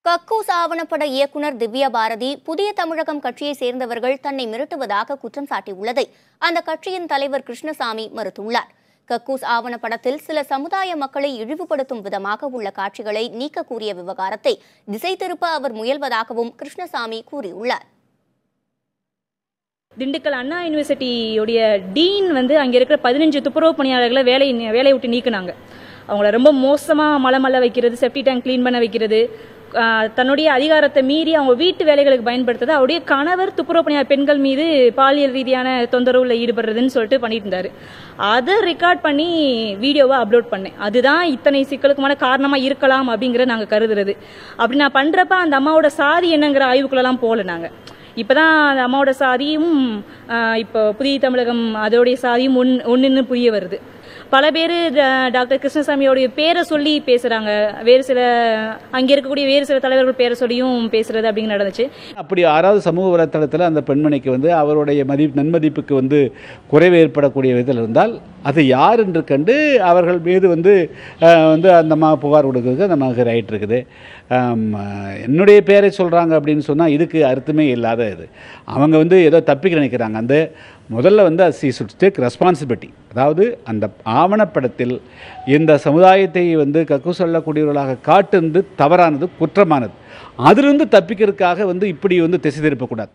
கக்கூஸ் ஆவணப்பட இயக்குனர் திவ்யா பாரதி புதிய தமிழகம் கட்சியை சேர்ந்தவர்கள் தன்னை மிரட்டுவதாக குற்றம் சாட்டியுள்ளதை அந்த கட்சியின் தலைவர் கிருஷ்ணசாமி மறுத்துள்ளார். கக்கூஸ் ஆவணப்படத்தில் சில சமுதாய மக்களை இழிவுபடுத்தும் விதமாக உள்ள காட்சிகளை நீக்க கூறிய விவகாரத்தை திசை திருப்ப அவர் முயல்வதாகவும் கிருஷ்ணசாமி கூறியுள்ளார். திண்டுக்கல் அண்ணா யூனிவர்சிட்டியுடைய டீன் அங்கே இருக்கிற 15 துப்புரவு பணியாளர்களை வேலையை விட்டு நீக்கினாங்க. அவங்கள ரொம்ப மோசமாக மலை வைக்கிறது, செப்டி டேங்க் கிளீன் பண்ண வைக்கிறது, தன்னுடைய அதிகாரத்தை மீறி அவங்க வீட்டு வேலைகளுக்கு பயன்படுத்துறது, அவருடைய கணவர் துப்புரவு பணியாளர் பெண்கள் மீது பாலியல் ரீதியான தொந்தரவுல ஈடுபடுறதுன்னு சொல்லிட்டு பண்ணிட்டு இருந்தாரு. அதை ரெக்கார்ட் பண்ணி வீடியோவை அப்லோட் பண்ணேன். அதுதான் இத்தனை சிக்கலுக்குமான காரணமா இருக்கலாம் அப்படிங்கிறத நாங்கள் கருதுறது. அப்படி நான் பண்றப்ப அந்த அம்மாவோட சாதி என்னங்கிற ஆய்வுக்குள்ளெல்லாம் போகல. நாங்கள் இப்பதான் அந்த அம்மாவோட சாதியும் இப்போ புதிய தமிழகம் அதோடைய சாதியும் ஒன்றுன்னு புரிய வருது. பல பேர் டாக்டர் கிருஷ்ணசாமியோடைய பேரை சொல்லி பேசுறாங்க, வேறு சில அங்கே இருக்கக்கூடிய வேறு சில தலைவர்கள் பேரை சொல்லியும் பேசுறது அப்படிங்க நடந்துச்சு. அப்படி யாராவது சமூக வலைத்தளத்தில் அந்த பெண்மணிக்கு அவருடைய நன்மதிப்புக்கு குறைவு ஏற்படக்கூடிய விதத்தில் இருந்தால் அது யார் என்று கண்டு அவர்கள் மீது அந்த புகார் கொடுக்கறதுக்கு அந்த நமக்கு ரைட் இருக்குது. என்னுடைய பேரை சொல்கிறாங்க அப்படின்னு சொன்னால் இதுக்கு அர்த்தமே இல்லாத இது. அவங்க ஏதோ தப்பிக்க நினைக்கிறாங்க. அந்த முதல்ல ஷீ ஷுட் டேக் ரெஸ்பான்சிபிலிட்டி. அதாவது அந்த ஆவணப்படத்தில் இந்த சமுதாயத்தை கக்கு சொல்லக்கூடியவர்களாக காட்டுந்து தவறானது, குற்றமானது. அதிலிருந்து தப்பிக்கிறதுக்காக இப்படி திசை திருப்பக்கூடாது.